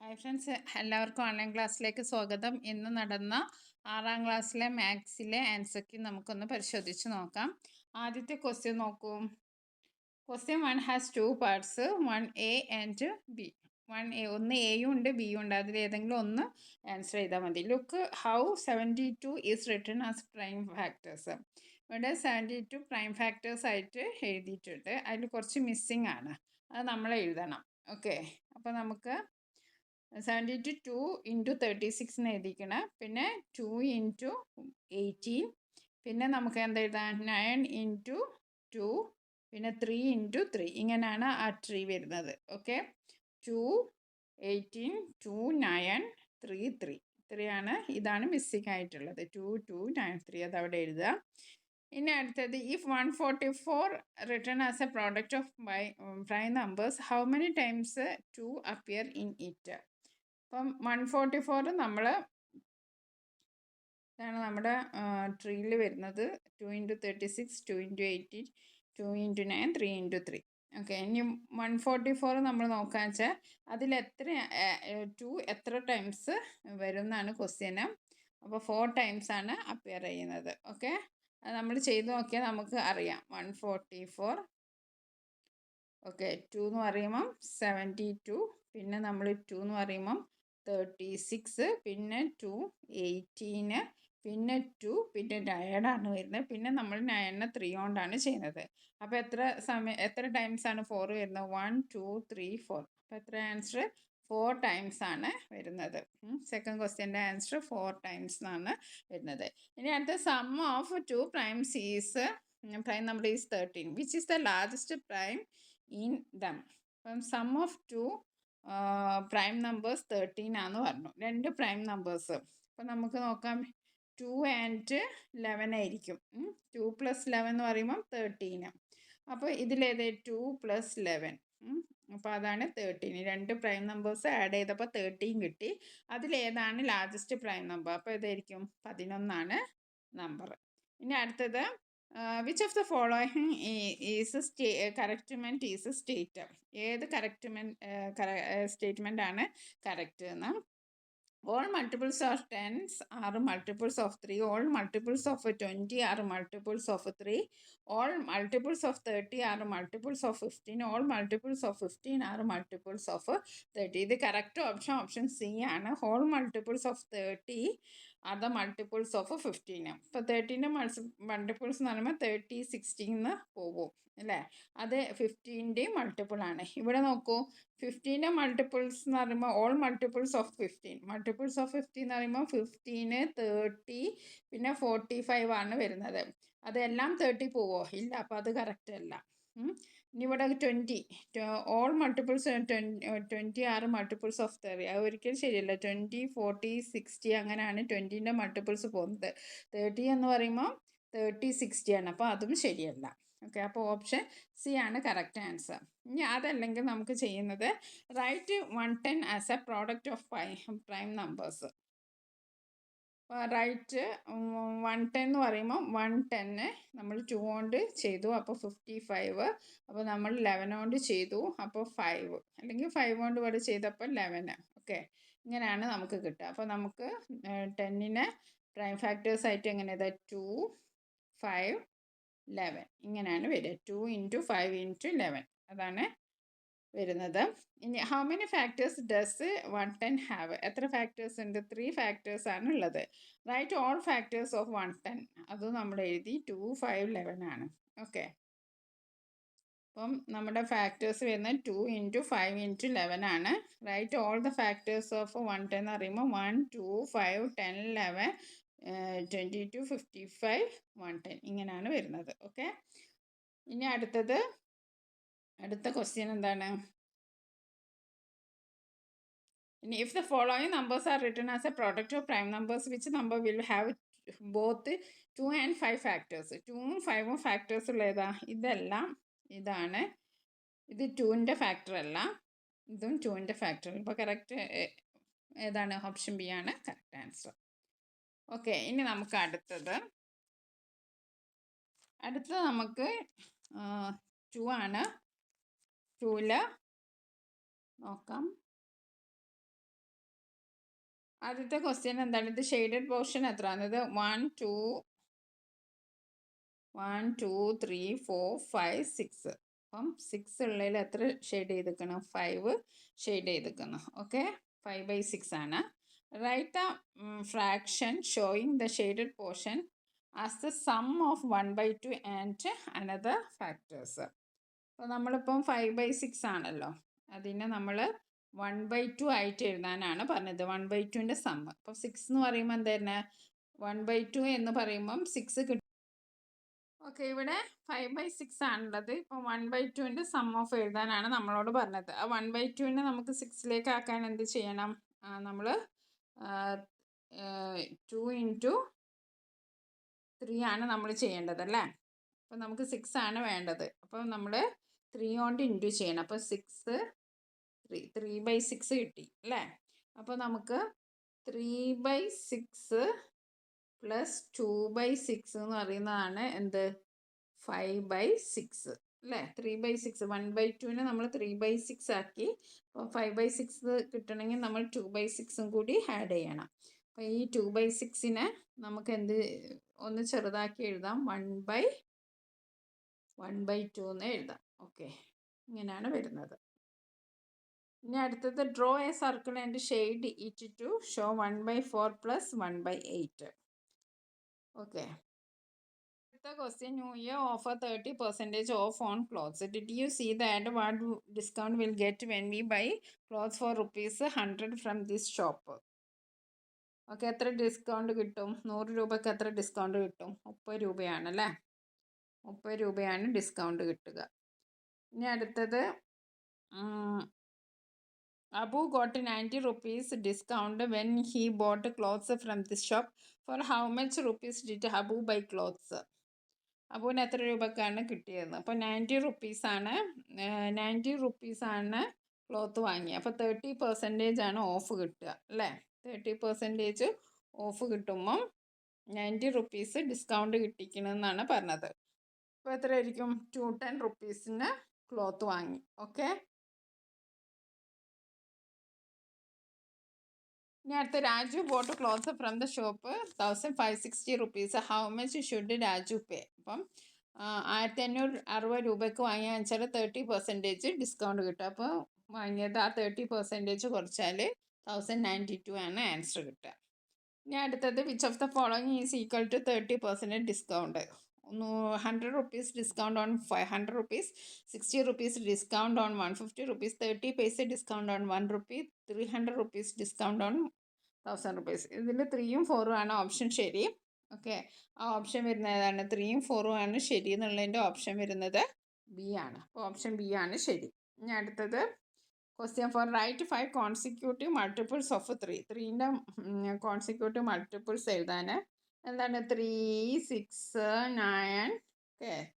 Hi friends, എല്ലാവർക്കും online ക്ലാസ്സിലേക്ക് സ്വാഗതം. ഇന്ന് നടന്ന 6ാം ക്ലാസ്സിലെ മാത്സിലെ ആൻസർ കീ നമുക്കൊന്ന് പരിശോധിച്ച് നോക്കാം. ആദ്യത്തെ ക്വസ്റ്റ്യൻ നോക്കൂ. Question 1 has 2 parts, 1A and B. 1A, ഒന്ന് എയും ഉണ്ട് ബിയും ഉണ്ട്. അതിൽ ഏതെങ്കിലും ഒന്ന് ആൻസർ ചെയ്താൽ മതി. Look how 72 is written as prime factors. ഇവിടെ 72 പ്രൈം ഫാക്ടേഴ്സ് ആയിട്ട് എഴുതിയിട്ടുണ്ട്. അതിൽ കുറച്ച് മിസ്സിങ് ആണ്, അത് നമ്മൾ എഴുതണം. ഓക്കെ, അപ്പോൾ നമുക്ക് 72 2 × 36 എന്ന് എഴുതിക്കണം. പിന്നെ 2 × 18, പിന്നെ നമുക്ക് എന്താ എഴുതാം, 9 × 2, പിന്നെ 3 × 3. ഇങ്ങനെയാണ് ആ ട്രീ വരുന്നത്. ഓക്കെ, 2 18 2 9 3 3 3 ഇതാണ് മിസ്സിങ് ആയിട്ടുള്ളത്. 2 2 9 3 അത് അവിടെ എഴുതുക. ഇനി അടുത്തത്, if 144 written as a product of prime numbers, how many times 2 appear in it. അപ്പം 144 നമ്മൾ ഇതാണ് നമ്മുടെ ട്രീയിൽ വരുന്നത്. 2 × 36 2 × 18 2 × 9 3 × 3. ഓക്കെ, ഇനി 144 നമ്മൾ നോക്കാന്ന് വെച്ചാൽ അതിൽ എത്ര 2 എത്ര ടൈംസ് വരും എന്നാണ് ക്വസ്റ്റ്യന്. അപ്പോൾ 4 ടൈംസ് ആണ് അപ്പിയർ ചെയ്യുന്നത്. ഓക്കെ, അത് നമ്മൾ ചെയ്ത് നോക്കിയാൽ നമുക്ക് അറിയാം. 144, ഓക്കെ, 2 എന്ന് പറയുമ്പം 72, പിന്നെ നമ്മൾ 2 എന്ന് പറയുമ്പം 36, പിന്നെ 2 18, പിന്നെ 2, പിന്നെ 9 ആണ് വരുന്നത്. പിന്നെ നമ്മൾ 9 3 കൊണ്ടാണ് ചെയ്യുന്നത്. അപ്പോൾ എത്ര ടൈംസ് ആണ് 4 വരുന്നത്? 1 2 3 4. അപ്പോൾ എത്ര ആൻസർ? 4 ടൈംസ് ആണ് വരുന്നത്. സെക്കൻഡ് ക്വസ്റ്റ്യൻ്റെ ആൻസർ 4 ടൈംസ് എന്നാണ് വരുന്നത്. ഇനി അടുത്ത, sum of 2 primes is prime number is 13, which is the largest prime in them. അപ്പം സം ഓഫ് 2 പ്രൈം നമ്പേഴ്സ് 13 ആണെന്ന് പറഞ്ഞു. 2 പ്രൈം നമ്പേഴ്സ്. അപ്പം നമുക്ക് നോക്കാം, 2 ആൻഡ് 11 ആയിരിക്കും. 2 + 11 എന്ന് പറയുമ്പം 13. അപ്പോൾ ഇതിലേത് 2 + 11, അപ്പോൾ അതാണ് 13. 2 പ്രൈം നമ്പേഴ്സ് ആഡ് ചെയ്തപ്പോൾ 13 കിട്ടി. അതിലേതാണ് ലാർജസ്റ്റ് പ്രൈം നമ്പർ? അപ്പോൾ ഇതായിരിക്കും 11 നമ്പർ. ഇനി അടുത്തത്, which of the following is കറക്റ്റ്മെൻറ്റ് ഈസ് സ്റ്റേറ്റ്. ഏത് സ്റ്റേറ്റ്മെൻ്റ് ആണ് കറക്റ്റ് എന്ന്? All multiples of 10s are multiples of 3. All multiples of 20 are multiples of 3. All multiples of 30 are multiples of 15. All multiples of 15 are multiples of 30. ഇത് correct option C ആണ്. Whole multiples of 30 are the multiples of 15. ഇപ്പോൾ 30ൻ്റെ multiples എന്ന് പറയുമ്പോൾ 30 16 പോകും അല്ലേ? അത് 15ൻ്റെയും multiple ആണ്. ഇവിടെ നോക്കൂ, 15ൻ്റെ മൾട്ടിപ്പിൾസ് എന്ന് പറയുമ്പോൾ all multiples of 15. Multiples of 15 എന്ന് പറയുമ്പോൾ 15 30 പിന്നെ 45 ആണ് വരുന്നത്. അതെല്ലാം 30 പോവോ? ഇല്ല, അപ്പോൾ അത് കറക്റ്റ് അല്ല. ഇനി ഇവിടെ 20, ഓൾ മൾട്ടിപ്പിൾസ് 20 ആറ് മൾട്ടിപ്പിൾസ് ഓഫ് 30. അത് ഒരിക്കലും ശരിയല്ല. 20 40 60 അങ്ങനെയാണ് 20ൻ്റെ മൾട്ടിപ്പിൾസ് പോകുന്നത്. 30 എന്ന് പറയുമ്പോൾ 30 60 ആണ്. അപ്പോൾ അതും ശരിയല്ല. ഓക്കെ, അപ്പോൾ ഓപ്ഷൻ സി ആണ് കറക്റ്റ് ആൻസർ. ഇനി അതല്ലെങ്കിൽ നമുക്ക് ചെയ്യുന്നത്, write 110 as a product of prime numbers. Write 110 എന്ന് പറയുമ്പോൾ 110 നമ്മൾ 2 കൊണ്ട് ചെയ്തു, അപ്പോൾ 55. അപ്പോൾ നമ്മൾ 11 കൊണ്ട് ചെയ്തു, അപ്പോൾ 5, അല്ലെങ്കിൽ 5 കൊണ്ട് ഇവിടെ ചെയ്തപ്പോൾ 11. ഓക്കെ, ഇങ്ങനെയാണ് നമുക്ക് കിട്ടുക. അപ്പോൾ നമുക്ക് 10നെ പ്രൈം ഫാക്ടേഴ്സ് ആയിട്ട് എങ്ങനെ ഇതാ 2 5 11 ഇങ്ങനെയാണ് വരിക. 2 × 5 × 11 അതാണ് വരുന്നത്. ഇനി how many factors does 110 have? എത്ര ഫാക്ടേഴ്സ് ഉണ്ട്? 3 ഫാക്ടേഴ്സ് ആണ് ഉള്ളത്. Write all factors of 110. അത് നമ്മൾ എഴുതി. 2 5 11 ആണ്. ഓക്കെ, അപ്പം നമ്മുടെ ഫാക്ടേഴ്സ് വരുന്നത് 2 × 5 × 11 ആണ്. Write all the factors of 110 എന്ന് പറയുമ്പോൾ 1 2 5 10 11 22 55 110 ഇങ്ങനെയാണ് വരുന്നത്. ഓക്കെ, ഇനി അടുത്ത ക്വസ്റ്റ്യൻ എന്താണ്? ഇനി if the following numbers are written as a product of prime numbers, which number will have both 2 and 5 factors? 2ഉം 5ഉം ഫാക്ടേഴ്സ് ഉള്ള ഏതാ? ഇതാണ്. ഇത് 2ൻ്റെ ഫാക്ടർ അല്ല, ഇതും 2ൻ്റെ ഫാക്ടർ. ഇപ്പോൾ കറക്റ്റ് ഏതാണ്? ഓപ്ഷൻ ബി ആണ് കറക്റ്റ് ആൻസർ. ഓക്കെ, ഇനി നമുക്ക് അടുത്തത് നമുക്ക് 2 ആണ്. 2ൽ നോക്കാം. ആദ്യത്തെ ക്വസ്റ്റ്യൻ എന്താണ്? ഇത് ഷെയ്ഡഡ് പോർഷൻ എത്രയാണ്? ഇത് 1 2 3 4 5 6. അപ്പം 6 ഉള്ളതിൽ എത്ര ഷെയ്ഡ് ചെയ്തിരിക്കണം? 5 ഷെയ്ഡ് ചെയ്തിരിക്കണം. ഓക്കെ, 5/6 ആണ്. Write the fraction showing the shaded portion as the sum of 1/2 and another factors. അപ്പോൾ നമ്മളിപ്പം 5/6 ആണല്ലോ, അതിനെ നമ്മൾ 1/2 ആയിട്ട് എഴുതാനാണ് പറഞ്ഞത്. 1/2ൻ്റെ സം. അപ്പോൾ 6 എന്ന് പറയുമ്പോൾ എന്തായിരുന്നു? 1/2 എന്ന് പറയുമ്പം 6 കിട്ടും. ഓക്കെ, ഇവിടെ 5/6 ആണുള്ളത്. ഇപ്പോൾ 1/2ൻ്റെ സം ഓഫ് എഴുതാനാണ് നമ്മളോട് പറഞ്ഞത്. ആ 1/2നെ നമുക്ക് 6ലേക്ക് ആക്കാൻ എന്ത് ചെയ്യണം? നമ്മൾ 2 × 3 ആണ് നമ്മൾ ചെയ്യേണ്ടത് അല്ലേ? അപ്പോൾ നമുക്ക് 6 ആണ് വേണ്ടത്. അപ്പോൾ നമ്മൾ 3 കൊണ്ട് ഇൻറ്റു ചെയ്യണം. അപ്പോൾ 6 3/6 കിട്ടി അല്ലേ? അപ്പോൾ നമുക്ക് 3/6 പ്ലസ് 2/6 എന്ന് പറയുന്നതാണ് എന്ത്? 5/6 അല്ലേ? 3/6 1/2നെ നമ്മൾ 3/6 ആക്കി. അപ്പോൾ 5/6 കിട്ടണമെങ്കിൽ നമ്മൾ 2/6 കൂടി ആഡ് ചെയ്യണം. അപ്പോൾ ഈ 2/6നെ നമുക്ക് എന്ത് ഒന്ന് ചെറുതാക്കി എഴുതാം, 1/2 എന്ന് എഴുതാം. ഓക്കെ, ഇങ്ങനെയാണ് വരുന്നത്. ഇനി അടുത്തത് draw a circle and shade it to show 1/4 plus 1/8. Okay, അടുത്ത question. New year offer 30% off on clothes. Did you see that what discount will get when we buy clothes for ₹100 from this shop? Okay, എത്ര discount കിട്ടും? 100 രൂപയ്ക്ക് എത്ര discount കിട്ടും? 30 രൂപയാണല്ലേ? 30 രൂപയാണ് discount കിട്ടുക. ഇനി അടുത്തത്, Abu got 90 rupees discount when he bought clothes from this shop. For how much rupees did Abu buy clothes? അബുവിന് എത്ര രൂപക്കാണ് കിട്ടിയത്? അപ്പോൾ 90 റുപ്പീസാണ് 90 റുപ്പീസാണ് ക്ലോത്ത് വാങ്ങി. അപ്പോൾ 30% ആണ് ഓഫ് കിട്ടുക അല്ലേ? 30% ഓഫ് കിട്ടുമ്പം 90 റുപ്പീസ് ഡിസ്കൗണ്ട് കിട്ടിക്കണമെന്നാണ് പറഞ്ഞത്. അപ്പോൾ എത്രയായിരിക്കും? 210 റുപ്പീസിന് ക്ലോത്ത് വാങ്ങി. ഓക്കെ, ഇനി അടുത്ത, Raju bought cloth from the shop 1560 rupees. How much should Raju pay? അപ്പം 1560 രൂപയ്ക്ക് വാങ്ങിയാൽ വെച്ചാൽ 30% ഡിസ്കൗണ്ട് കിട്ടും. അപ്പോൾ വാങ്ങിയത് ആ 30% കുറച്ചാൽ 1092 ആണ് ആൻസർ കിട്ടുക. ഇനി അടുത്തത്, which of the following is equal to 30% discount? 100 rupees discount on 500 rupees, 60 rupees discount on 150 rupees, 30 paise discount on 1 rupee, 300 rupees discount on 1000 rupees. ഇതിൽ 3ഉം 4ഉം ആണ് ഓപ്ഷൻ ശരി. ഓക്കെ, ആ ഓപ്ഷൻ വരുന്നത് ഏതാണ്? 3ഉം 4ഉം ആണ് ശരി എന്നുള്ളതിൻ്റെ ഓപ്ഷൻ വരുന്നത് ബി ആണ്. അപ്പോൾ ഓപ്ഷൻ ബി ആണ് ശരി. ഇനി അടുത്തത്, question four write 5 consecutive multiples of 3. 3ൻ്റെ കോൺസിക്യൂട്ടീവ് മൾട്ടിപ്പിൾസ് എഴുതാൻ എന്താണ്? 3 6 9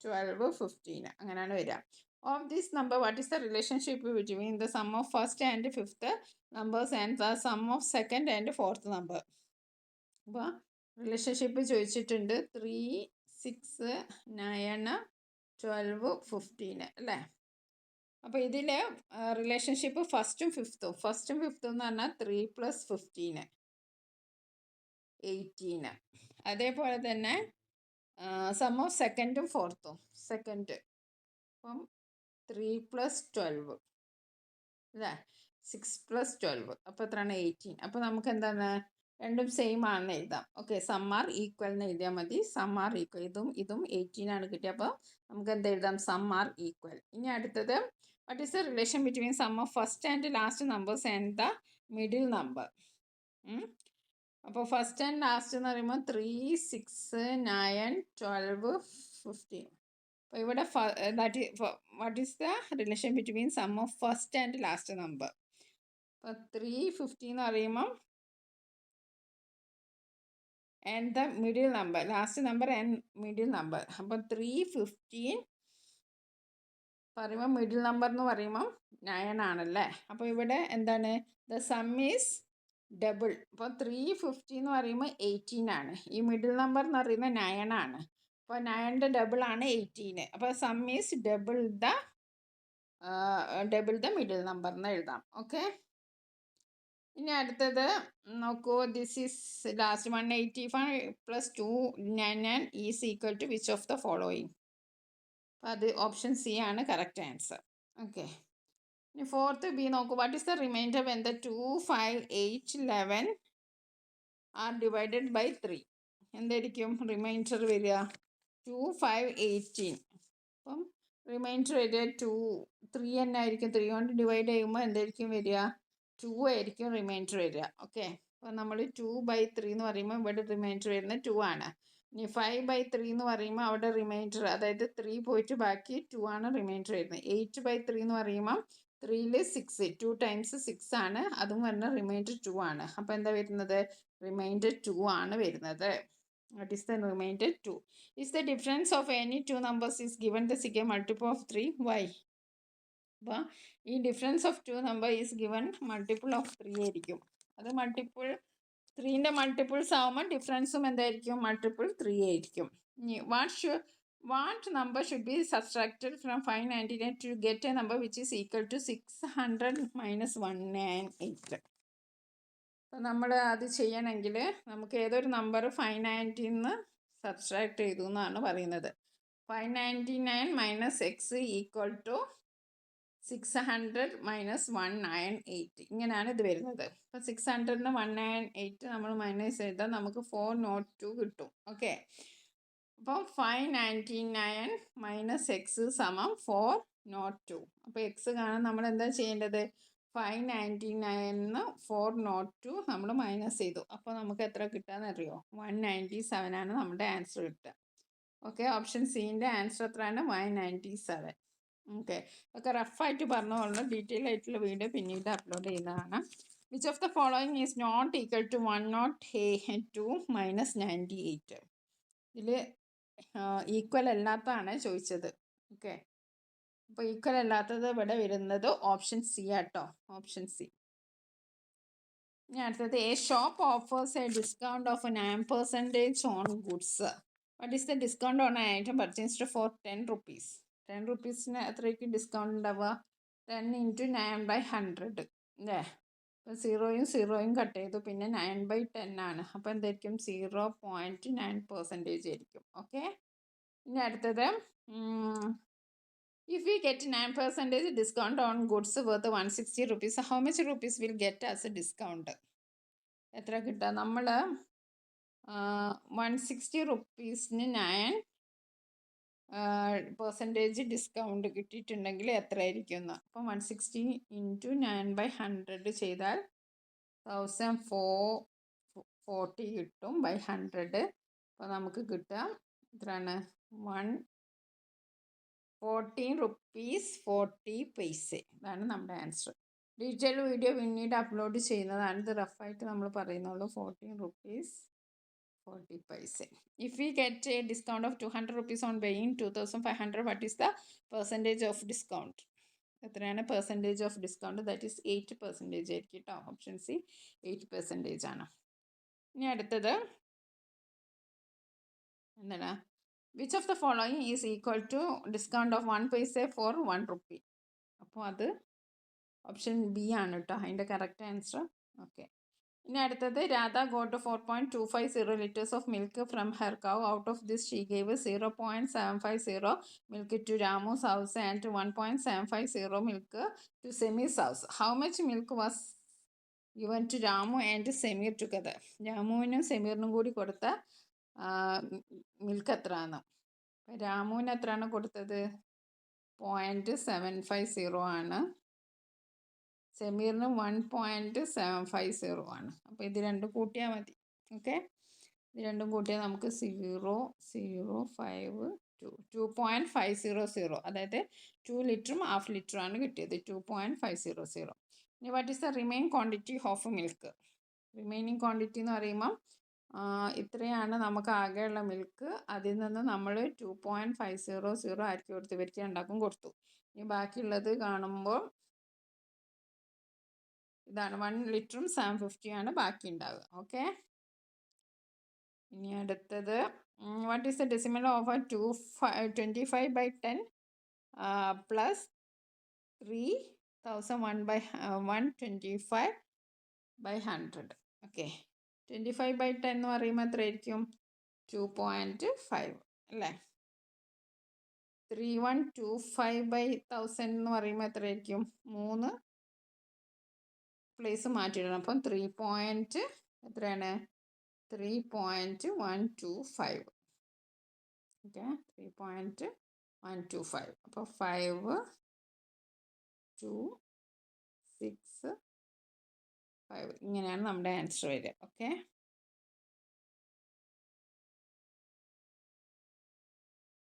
12 15 അങ്ങനെയാണ് വരിക. Of this number what is the relationship between the sum of first and fifth numbers and the sum of second and fourth number? അപ്പോൾ relationship ചോദിച്ചിട്ടുണ്ട്. 3 6 9 12 15 അല്ലേ? അപ്പോൾ ഇതിൽ റിലേഷൻഷിപ്പ് ഫസ്റ്റും ഫിഫ്ത്തും എന്ന് പറഞ്ഞാൽ 3 + 15 18. അതേപോലെ തന്നെ സം ഓഫ് സെക്കൻഡും ഫോർത്തും. സെക്കൻഡ് അപ്പം 3 + 12 അല്ലേ? 6 + 12 അപ്പോൾ എത്രയാണ്? 18. അപ്പോൾ നമുക്ക് എന്താണ്? രണ്ടും സെയിം ആണെന്ന് എഴുതാം. ഓക്കെ, സം ആർ ഈക്വൽ എന്ന് എഴുതിയാൽ മതി. സം ആർ ഈക്വൽ, ഇതും 18 ആണ് കിട്ടിയത്. അപ്പോൾ നമുക്ക് എന്ത് എഴുതാം? Sum are equal. ഇനി അടുത്തത്, what is the relation between sum of first and last numbers and the middle number? അപ്പോൾ ഫസ്റ്റ് ആൻഡ് ലാസ്റ്റ് എന്ന് പറയുമ്പോൾ 3 6 9 12 15. അപ്പോൾ ഇവിടെ what is the relation between sum of first and last number? അപ്പോൾ 3 15 എന്ന് പറയുമ്പം and the middle number, last number and middle number. അപ്പം 3 15 പറയുമ്പോൾ മിഡിൽ നമ്പർ എന്ന് പറയുമ്പം 9 ആണല്ലേ? അപ്പോൾ ഇവിടെ എന്താണ്? The sum is double. അപ്പോൾ 3 50 എന്ന് പറയുമ്പോൾ 18 ആണ്. ഈ മിഡിൽ നമ്പർ എന്ന് പറയുന്നത് 9 ആണ്. അപ്പോൾ 9ൻ്റെ ഡബിൾ ആണ് 18. അപ്പോൾ sum is double the middle number എന്ന് എഴുതാം. ഓക്കെ, ഇനി അടുത്തത് നോക്കൂ, this is last 185 plus 299 is equal to which of the following. അപ്പോൾ അത് ഓപ്ഷൻ സി ആണ് കറക്റ്റ് ആൻസർ. ഓക്കെ. ഇനി ഫോർത്ത് ബി നോക്കൂ, what is the remainder when the 2, 5, 8, 11 are divided by 3? എന്തായിരിക്കും റിമൈൻഡർ വരിക? 2, 5, 18. അപ്പം റിമൈൻഡർ വരിക 2, 3 തന്നെ ആയിരിക്കും. 3 കൊണ്ട് ഡിവൈഡ് ചെയ്യുമ്പോൾ എന്തായിരിക്കും വരിക? 2 ആയിരിക്കും റിമൈൻഡർ വരിക. ഓക്കെ. അപ്പോൾ നമ്മൾ 2/3 എന്ന് പറയുമ്പോൾ ഇവിടെ റിമൈൻഡർ വരുന്നത് 2 ആണ്. ഇനി 5/3 എന്ന് പറയുമ്പോൾ അവിടെ റിമൈൻഡർ, അതായത് 3 പോയിട്ട് ബാക്കി 2 ആണ് റിമൈൻഡർ വരുന്നത്. 8/3 എന്ന് പറയുമ്പോൾ 3ൽ 6, 2 ടൈംസ് 6 ആണ്, അതും വരുന്ന റിമൈൻഡർ 2 ആണ്. അപ്പോൾ എന്താ വരുന്നത്? റിമൈൻഡർ 2 ആണ് വരുന്നത്. What is the remainder? 2. Is the difference of any two numbers is given the second multiple of 3? Why? അപ്പോൾ ഈ difference of 2 number is given multiple of 3 ആയിരിക്കും. അത് മൾട്ടിപ്പിൾ 3ൻ്റെ മൾട്ടിപ്പിൾസ് ആകുമ്പോൾ ഡിഫറൻസും എന്തായിരിക്കും? മൾട്ടിപ്പിൾ 3 ആയിരിക്കും. ഇനി what number should be subtracted from 599 to get a number which is equal to 600 minus 198? അപ്പോൾ നമ്മൾ അത് ചെയ്യണമെങ്കിൽ നമുക്ക് ഏതൊരു നമ്പർ 590 സബ്സ്ട്രാക്ട് ചെയ്തു എന്നാണ് പറയുന്നത്. 599 minus x equal to 600 minus 198, ഇങ്ങനെയാണ് ഇത് വരുന്നത്. അപ്പോൾ 600 198 നമ്മൾ മൈനസ് ചെയ്താൽ നമുക്ക് 402 കിട്ടും. ഓക്കെ. അപ്പോൾ 599 മൈനസ് എക്സ് സമം 402. അപ്പോൾ എക്സ് കാണാൻ നമ്മൾ എന്താ ചെയ്യേണ്ടത്? 599 402 നമ്മൾ മൈനസ് ചെയ്തു. അപ്പോൾ നമുക്ക് എത്ര കിട്ടാന്ന് അറിയോ? 197 ആണ് നമ്മുടെ ആൻസർ കിട്ടുക. ഓക്കെ. ഓപ്ഷൻ സിൻ്റെ ആൻസർ എത്രയാണ്? 197. ഓക്കെ. ഒക്കെ റഫായിട്ട് പറഞ്ഞോളൂ. ഡീറ്റെയിൽ ആയിട്ടുള്ള വീഡിയോ പിന്നീട് അപ്ലോഡ് ചെയ്യുന്നതാണ്. Which of the following is not equal to 102 minus 98? ഇതിൽ ഈക്വൽ അല്ലാത്തതാണ് ചോദിച്ചത്. ഓക്കെ. അപ്പോൾ ഈക്വൽ അല്ലാത്തത് ഇവിടെ വരുന്നത് ഓപ്ഷൻ സി ആട്ടോ. Option C. ഇനി അടുത്തത്, a shop offers a discount of 9% on goods. What is the discount on item purchased for 10 rupees? 10 rupeesന് എത്രയ്ക്ക് ഡിസ്കൗണ്ട് ഉണ്ടാവുക? 10 × 9/100 അല്ലേ? അപ്പോൾ 0 കട്ട് ചെയ്തു, പിന്നെ 9/10 ആണ്. അപ്പോൾ എന്തായിരിക്കും? 0.9% ആയിരിക്കും. ഓക്കെ. ഇനി അടുത്തത്, if we get 9% discount on goods worth 160 rupees, how much rupees will get as a discount? എത്ര കിട്ടുക? നമ്മൾ 160 rupeesന് 9% ഡിസ്കൗണ്ട് കിട്ടിയിട്ടുണ്ടെങ്കിൽ എത്ര ആയിരിക്കും എന്ന്. അപ്പം 160 × 9/100 ചെയ്താൽ 1440 കിട്ടും ബൈ 100. അപ്പോൾ നമുക്ക് കിട്ടുക എത്രയാണ്? 14 rupees 40 paise. ഇതാണ് നമ്മുടെ ആൻസർ. ഡീറ്റെയിൽ വീഡിയോ പിന്നീട് അപ്ലോഡ് ചെയ്യുന്നതാണ്. ഇത് റഫായിട്ട് നമ്മൾ പറയുന്നുള്ളൂ. 14 rupees 40 paise. If we get a discount of 200 rupees on paying 2500, what is the percentage of discount? എത്രയാണ് percentage of discount? That is 8% ആയിരിക്കും കേട്ടോ. ഓപ്ഷൻ സി 8% ആണ്. ഇനി അടുത്തത് എന്താണ്? Which of the following is equal to discount of 1 paise for 1 rupee? അപ്പോൾ അത് option B ആണ് കേട്ടോ അതിൻ്റെ കറക്റ്റ് ആൻസർ. ഓക്കെ. ഇനി അടുത്തത്, Radha got 4.250 liters of milk from her cow. Out of this she gave 0.750 milk to Ramu's house and 1.750 milk to Sameer's house. How much milk was given to Ramu and Sameer together? രാമുവിനും സെമീറിനും കൂടി കൊടുത്ത milk എത്രയാണ്? രാമുവിന് എത്രയാണ് കൊടുത്തത്? 0.750 ആണ്. സെമീറിന് 1.750 ആണ്. അപ്പോൾ ഇത് രണ്ടും കൂട്ടിയാൽ മതി. ഓക്കെ. ഇത് രണ്ടും കൂട്ടിയാൽ നമുക്ക് 2.500, അതായത് 2 ലിറ്ററും 1/2 ലിറ്ററുമാണ് കിട്ടിയത്. 2.500. ഇനി what is the remain quantity of milk? Remaining quantity എന്ന് പറയുമ്പം ഇത്രയാണ് നമുക്ക് ആകെയുള്ള മിൽക്ക്. അതിൽ നിന്ന് നമ്മൾ 2.500 ആർക്ക് കൊടുത്തു? ഇവർക്ക് രണ്ടാക്കും കൊടുത്തു. ഇനി ബാക്കിയുള്ളത് കാണുമ്പോൾ ഇതാണ് 1 ലിറ്ററും 750 ആണ് ബാക്കി ഉണ്ടാവുക. ഓക്കെ. ഇനി അടുത്തത്, what is the decimal of 25/10 plus 3001/125 by 100. Okay, 25/10 എന്ന് പറയുമ്പോൾ എത്രയായിരിക്കും? 2.5 അല്ലേ? 3125/1000 എന്ന് പറയുമ്പോൾ എത്രയായിരിക്കും? 3 പ്ലേസ് മാറ്റിയിടണം. അപ്പം 3. എത്രയാണ്? 3.125. ഓക്കെ, 3.125. അപ്പോൾ 5 2 6 5 ഇങ്ങനെയാണ് നമ്മുടെ ആൻസർ വരിക. ഓക്കെ.